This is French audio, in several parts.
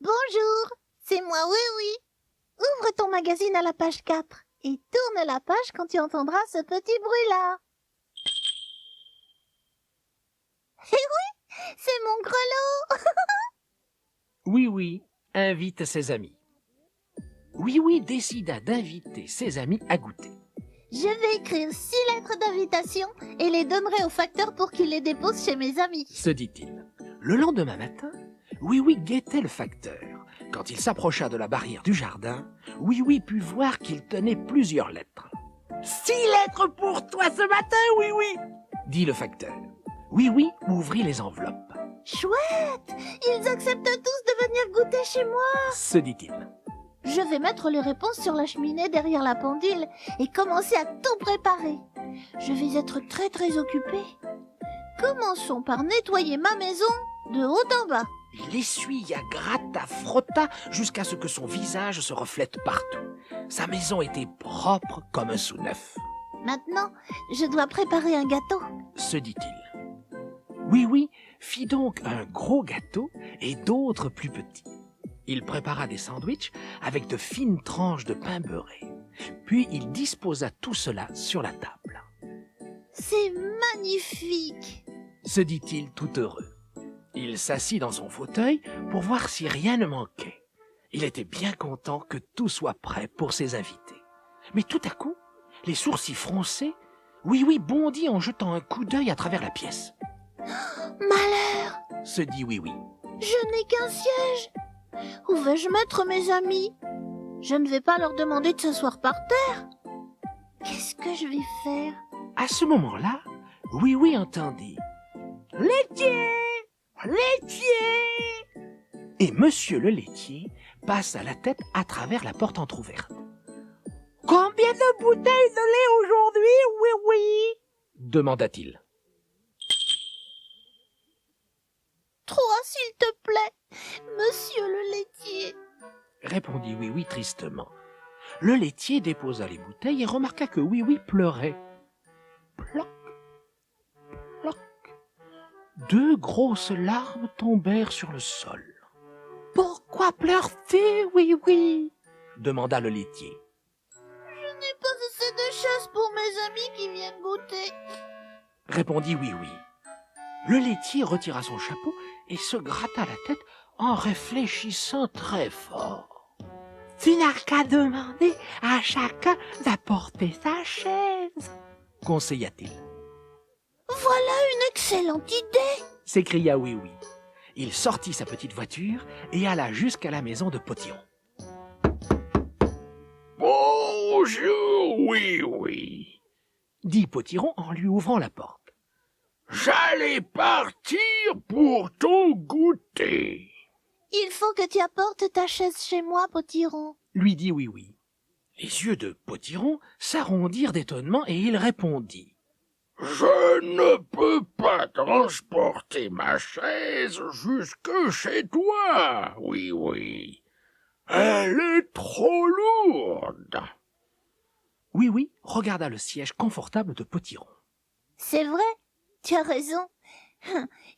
Bonjour, c'est moi, oui, oui. Ouvre ton magazine à la page 4 et tourne la page quand tu entendras ce petit bruit-là. Eh oui, c'est mon grelot. Oui, oui, invite ses amis. Oui, oui, décida d'inviter ses amis à goûter. Je vais écrire 6 lettres d'invitation et les donnerai au facteur pour qu'il les dépose chez mes amis. Se dit-il. Le lendemain matin, Oui, oui guettait le facteur. Quand il s'approcha de la barrière du jardin, Oui, oui put voir qu'il tenait plusieurs lettres. « 6 lettres pour toi ce matin, Oui, oui !» dit le facteur. Oui, oui ouvrit les enveloppes. Chouette, ils acceptent tous de venir goûter chez moi. Se dit-il. Je vais mettre les réponses sur la cheminée derrière la pendule et commencer à tout préparer. Je vais être très très occupée. Commençons par nettoyer ma maison de haut en bas. Il essuya, gratta, frotta jusqu'à ce que son visage se reflète partout. Sa maison était propre comme un sou neuf. Maintenant, je dois préparer un gâteau. Se dit-il. Oui, oui fit donc un gros gâteau et d'autres plus petits. Il prépara des sandwichs avec de fines tranches de pain beurré. Puis il disposa tout cela sur la table. C'est magnifique, Se dit-il tout heureux. Il s'assit dans son fauteuil pour voir si rien ne manquait. Il était bien content que tout soit prêt pour ses invités. Mais tout à coup, les sourcils froncés, Oui, oui bondit en jetant un coup d'œil à travers la pièce. Malheur, Se dit Oui, oui. je n'ai qu'un siège. Où vais-je mettre mes amis? Je ne vais pas leur demander de s'asseoir par terre. Qu'est-ce que je vais faire? À ce moment-là, Oui, oui entendit « Laitier! Laitier !» Et monsieur le laitier passa la tête à travers la porte entr'ouverte. « Combien de bouteilles de lait aujourd'hui, Oui, oui ?» demanda-t-il. 3, s'il te plaît, monsieur le laitier. Répondit Oui, oui tristement. Le laitier déposa les bouteilles et remarqua que Oui, oui pleurait. Ploc, ploc. 2 grosses larmes tombèrent sur le sol. « Pourquoi pleures-tu, Oui, oui ?» demanda le laitier. Je n'ai pas assez de chaises pour mes amis qui viennent goûter. Répondit Oui, oui. Le laitier retira son chapeau et se gratta la tête en réfléchissant très fort. « Tu n'as qu'à demander à chacun d'apporter sa chaise, » conseilla-t-il. Voilà une excellente idée. S'écria Oui, oui. Il sortit sa petite voiture et alla jusqu'à la maison de Potiron. « Bonjour, Oui, oui, » dit Potiron en lui ouvrant la porte. « J'allais partir pour ton goûter, » Il faut que tu apportes ta chaise chez moi, Potiron. lui dit Oui, oui. Les yeux de Potiron s'arrondirent d'étonnement et il répondit. « Je ne peux pas transporter ma chaise jusque chez toi, Oui, oui. Elle est trop lourde. » Oui, oui regarda le siège confortable de Potiron. C'est vrai, tu as raison.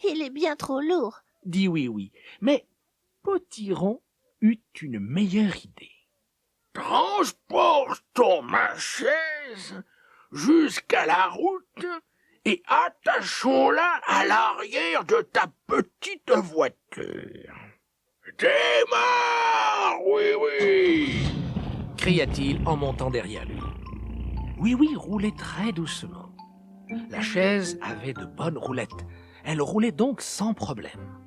Il est bien trop lourd. Dit Oui, oui, mais Potiron eut une meilleure idée. « Transportons ma chaise jusqu'à la route et attachons-la à l'arrière de ta petite voiture. »« Démarre, Oui, oui !» cria-t-il en montant derrière lui. Oui, oui roulait très doucement. La chaise avait de bonnes roulettes. Elle roulait donc sans problème.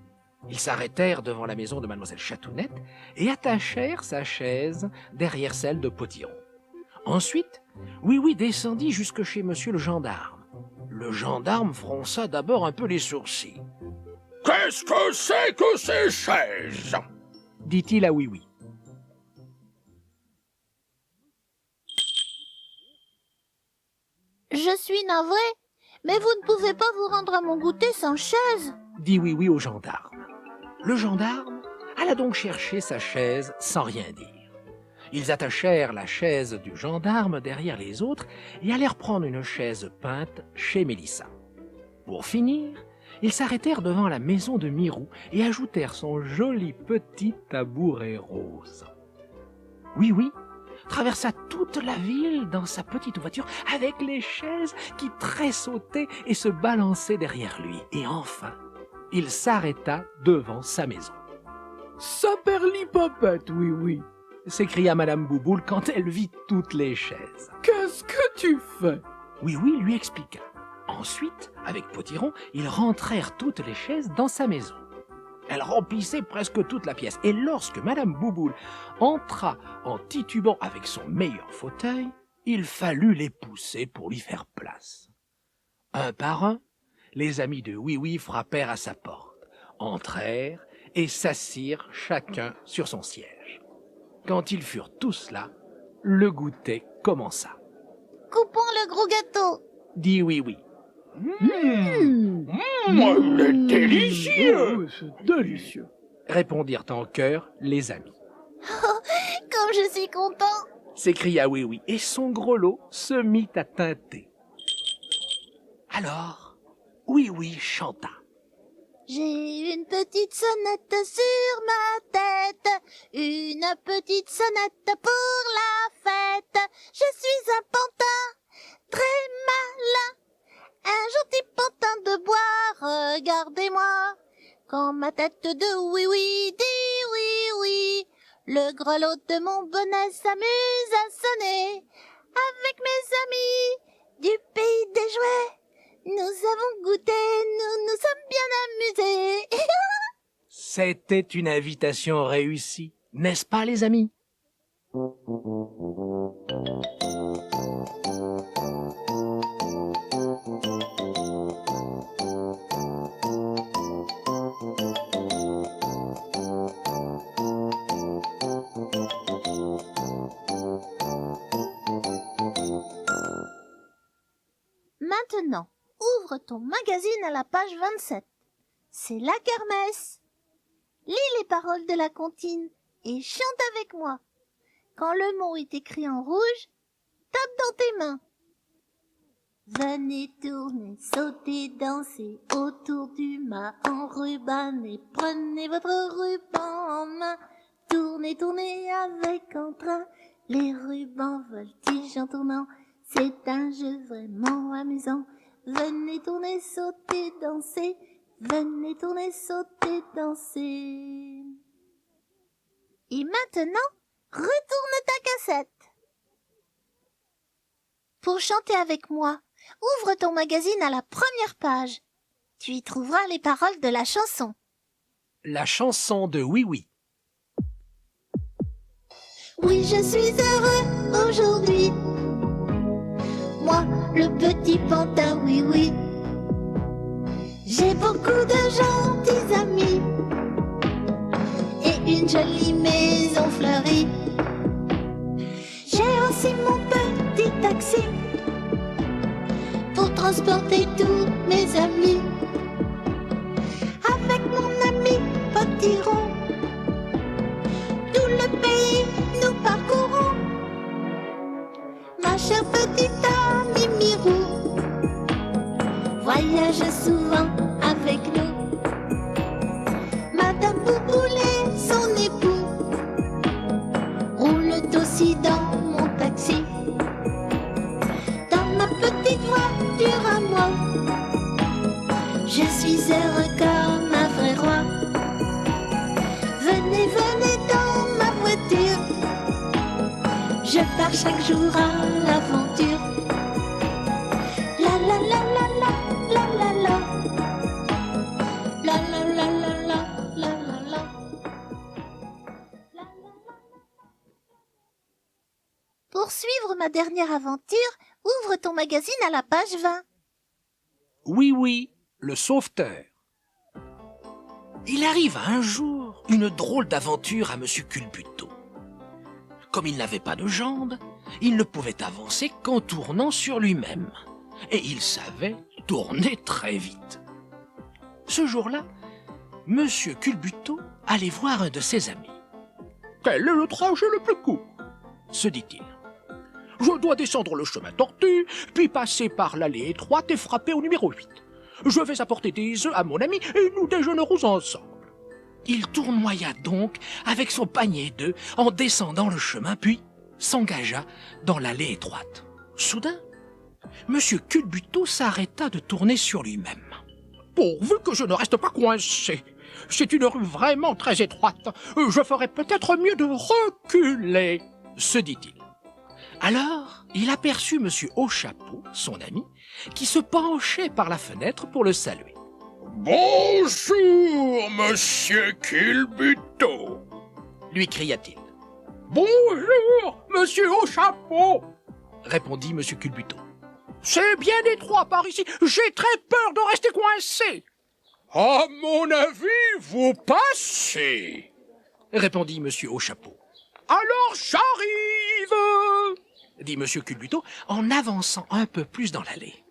Ils s'arrêtèrent devant la maison de mademoiselle Chatounette et attachèrent sa chaise derrière celle de Potiron. Ensuite, Oui, oui descendit jusque chez monsieur le gendarme. Le gendarme fronça d'abord un peu les sourcils. « Qu'est-ce que c'est que ces chaises ?» dit-il à Oui, oui. Je suis navré, mais vous ne pouvez pas vous rendre à mon goûter sans chaise. Dit Oui, oui au gendarme. Le gendarme alla donc chercher sa chaise sans rien dire. Ils attachèrent la chaise du gendarme derrière les autres et allèrent prendre une chaise peinte chez Mélissa. Pour finir, Ils s'arrêtèrent devant la maison de Mirou et ajoutèrent son joli petit tabouret rose. Oui, oui, traversa toute la ville dans sa petite voiture avec les chaises qui tressautaient et se balançaient derrière lui. Et enfin, il s'arrêta devant sa maison. « Saperlipopette, oui, oui !» s'écria Madame Bouboule quand elle vit toutes les chaises. « Qu'est-ce que tu fais ?» Oui, oui, lui expliqua. Ensuite, avec Potiron, ils rentrèrent toutes les chaises dans sa maison. Elle remplissait presque toute la pièce. Et lorsque Madame Bouboule entra en titubant avec son meilleur fauteuil, il fallut les pousser pour lui faire place. Un par un, les amis de Oui-Oui frappèrent à sa porte, entrèrent et s'assirent chacun sur son siège. Quand ils furent tous là, le goûter commença. « Coupons le gros gâteau !» dit Oui-Oui. Il est délicieux! C'est délicieux, Répondirent en chœur les amis. Comme je suis content! S'écria Oui-Oui, et son grelot se mit à tinter. Alors, Oui-Oui chanta. J'ai une petite sonnette sur ma tête, une petite sonnette pour la fête. Je suis un pantin très malin, un gentil pantin de bois, regardez-moi. Quand ma tête de oui-oui dit oui-oui, le grelot de mon bonnet s'amuse à sonner. Avec mes amis du pays des jouets, nous avons goûté, nous nous sommes bien amusés. C'était une invitation réussie, n'est-ce pas les amis? Maintenant, ouvre ton magazine à la page 27. C'est la kermesse. Lis les paroles de la comptine et chante avec moi. Quand le mot est écrit en rouge, tape dans tes mains. Venez tourner, sauter, danser autour du mât enrubanné. Prenez votre ruban en main. Tournez, tournez avec entrain. Les rubans voltigent en tournant. C'est un jeu vraiment amusant. Venez tourner, sauter, danser. Venez tourner, sauter, danser. Et maintenant, retourne ta cassette. Pour chanter avec moi, ouvre ton magazine à la première page. Tu y trouveras les paroles de la chanson. La chanson de Oui-Oui. Oui, je suis heureux aujourd'hui. Moi, le petit pantin, oui, oui. J'ai beaucoup de gentils amis et une jolie maison fleurie. J'ai aussi mon petit taxi pour transporter tous mes amis. Avec mon ami Potiron, tout le pays nous parcourons. Ma chère petite amie Mirou voyage souvent avec nous. Madame Bouboule et son époux roulent aussi dans mon taxi. Dans ma petite voiture à moi, je suis heureux comme un vrai roi. Venez, venez dans ma voiture, je pars chaque jour à l'aventure. La la la la la la la la la la la la la la la la. Pour suivre ma dernière aventure, ouvre ton magazine à la page 20. Oui-Oui, le sauveteur. Il arrive un jour une drôle d'aventure à Monsieur Culbuto. Comme il n'avait pas de jambes, il ne pouvait avancer qu'en tournant sur lui-même. Et il savait tourner très vite. Ce jour-là, Monsieur Culbuto allait voir un de ses amis. « Quel est le trajet le plus court ?» se dit-il. « Je dois descendre le chemin tortu, puis passer par l'allée étroite et frapper au numéro 8. Je vais apporter des œufs à mon ami et nous déjeunerons ensemble. » Il tournoya donc avec son panier d'œufs en descendant le chemin, puis s'engagea dans l'allée étroite. Soudain, Monsieur Culbuto s'arrêta de tourner sur lui-même. « Pourvu que je ne reste pas coincé. C'est une rue vraiment très étroite. Je ferais peut-être mieux de reculer, » se dit-il. Alors, il aperçut Monsieur Haut-Chapeau, son ami, qui se penchait par la fenêtre pour le saluer. « Bonjour, Monsieur Culbuto !» lui cria-t-il. « Bonjour, Monsieur Haut-Chapeau !» répondit Monsieur Culbuto. « C'est bien étroit par ici, j'ai très peur de rester coincé. »« À mon avis, vous passez !» répondit Monsieur Haut-Chapeau. « Alors j'arrive !» dit Monsieur Culbuto en avançant un peu plus dans l'allée.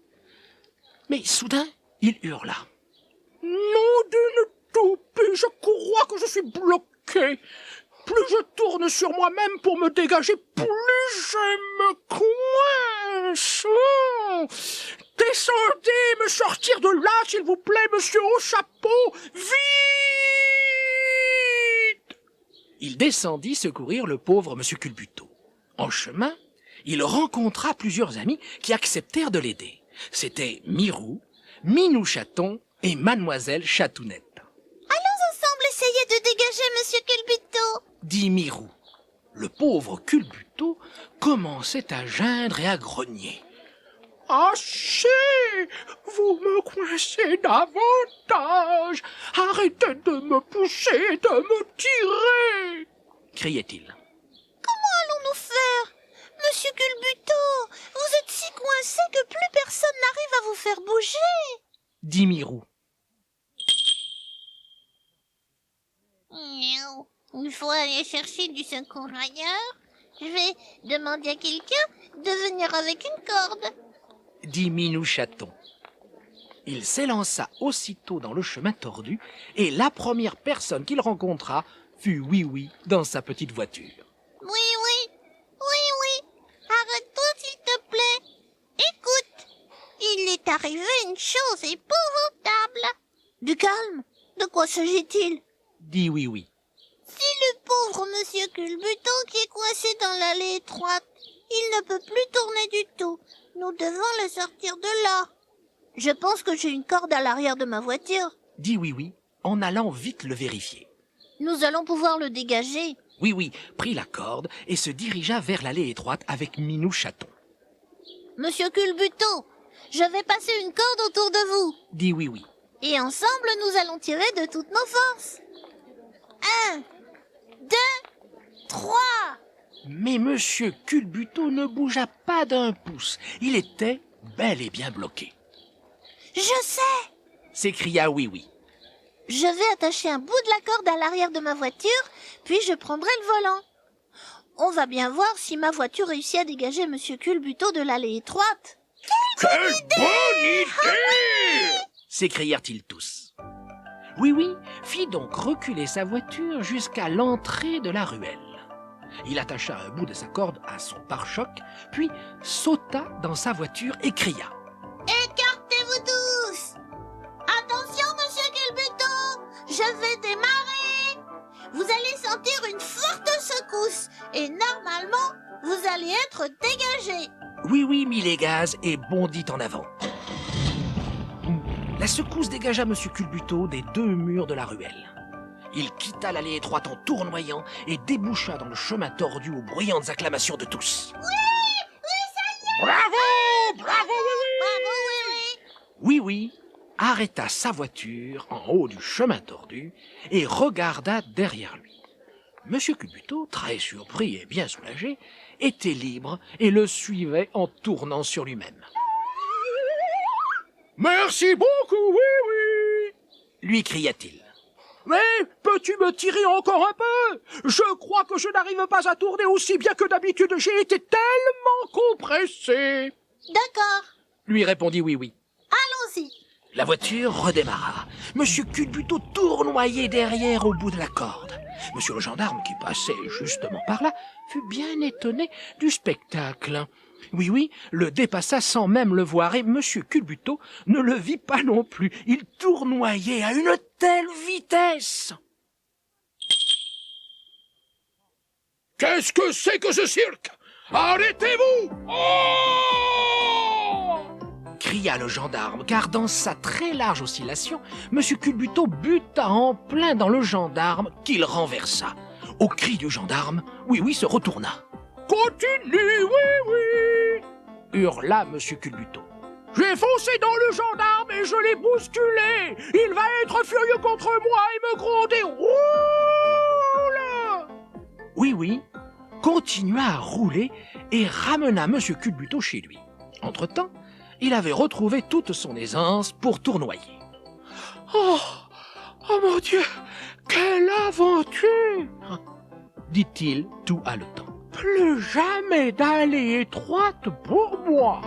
Mais soudain, il hurla. « Nom d'une toupie, je crois que je suis bloqué. Plus je tourne sur moi-même pour me dégager, plus je me coince. Descendez me sortir de là, s'il vous plaît, Monsieur Haut-Chapeau, vite !» Il descendit secourir le pauvre Monsieur Culbuto. En chemin, il rencontra plusieurs amis qui acceptèrent de l'aider. C'étaient Mirou, Minou Chaton et Mademoiselle Chatounette. « Allons ensemble essayer de dégager Monsieur Culbuto !» dit Mirou. Le pauvre Culbuto commençait à geindre et à grogner. « Assez! Vous me coincez davantage! Arrêtez de me pousser et de me tirer !» criait-il. « Comment allons-nous faire? Monsieur Culbuto, vous êtes si coincé que plus personne n'arrive à vous faire bouger !» dit Mirou. Il faut aller chercher du secours ailleurs. Je vais demander à quelqu'un de venir avec une corde, dit Minou Chaton. Il s'élança aussitôt dans le chemin tordu et la première personne qu'il rencontra fut Oui-Oui dans sa petite voiture. Oui, arrête-toi s'il te plaît. Écoute, il est arrivé une chose épouvantable. Du calme, de quoi s'agit-il? dit Oui-Oui. C'est le pauvre Monsieur Culbuto qui est coincé dans l'allée étroite. Il ne peut plus tourner du tout. Nous devons le sortir de là. Je pense que j'ai une corde à l'arrière de ma voiture, dit Oui-Oui en allant vite le vérifier. Nous allons pouvoir le dégager. Oui-Oui prit la corde et se dirigea vers l'allée étroite avec Minou Chaton. Monsieur Culbuto, je vais passer une corde autour de vous, dit Oui-Oui. Et ensemble, nous allons tirer de toutes nos forces. 1, 2, 3. Mais Monsieur Culbuto ne bougea pas d'un pouce. Il était bel et bien bloqué. Je sais, s'écria Oui-Oui. Je vais attacher un bout de la corde à l'arrière de ma voiture, puis je prendrai le volant. On va bien voir si ma voiture réussit à dégager Monsieur Culbuto de l'allée étroite. Quelle bonne idée! S'écrièrent-ils tous. Oui-Oui fit donc reculer sa voiture jusqu'à l'entrée de la ruelle. Il attacha un bout de sa corde à son pare-choc, puis sauta dans sa voiture et cria. « Écartez-vous tous! Attention, Monsieur Culbuto! Je vais démarrer! Vous allez sentir une forte secousse et normalement, vous allez être dégagé. » Oui-Oui mit les gaz et bondit en avant. La secousse dégagea Monsieur Culbuto des deux murs de la ruelle. Il quitta l'allée étroite en tournoyant et déboucha dans le chemin tordu aux bruyantes acclamations de tous. Oui, ça y est! Bravo! Bravo, Oui-Oui! Bravo, oui! Oui-Oui arrêta sa voiture en haut du chemin tordu et regarda derrière lui. Monsieur Culbuto, très surpris et bien soulagé, était libre et le suivait en tournant sur lui-même. « Merci beaucoup, Oui-Oui !» lui cria-t-il. « Mais peux-tu me tirer encore un peu? Je crois que je n'arrive pas à tourner aussi bien que d'habitude. J'ai été tellement compressé. » « D'accord, lui répondit Oui-Oui. Allons-y. » La voiture redémarra. Monsieur Culbuto tournoyait derrière au bout de la corde. Monsieur le gendarme, qui passait justement par là, fut bien étonné du spectacle. Oui, oui, le dépassa sans même le voir, et M. Culbuto ne le vit pas non plus. Il tournoyait à une telle vitesse. Qu'est-ce que c'est que ce cirque? Arrêtez-vous! Oh! Cria le gendarme, car dans sa très large oscillation, M. Culbuto buta en plein dans le gendarme, qu'il renversa. Au cri du gendarme, Oui, oui se retourna. Continue, oui, oui! Hurla M. Culbuto. J'ai foncé dans le gendarme et je l'ai bousculé! Il va être furieux contre moi et me gronder! Roule! Oui, oui, continua à rouler et ramena M. Culbuto chez lui. Entre-temps, il avait retrouvé toute son aisance pour tournoyer. Oh! Oh mon Dieu! Quelle aventure! Dit-il tout haletant. Plus jamais d'allée étroite pour moi!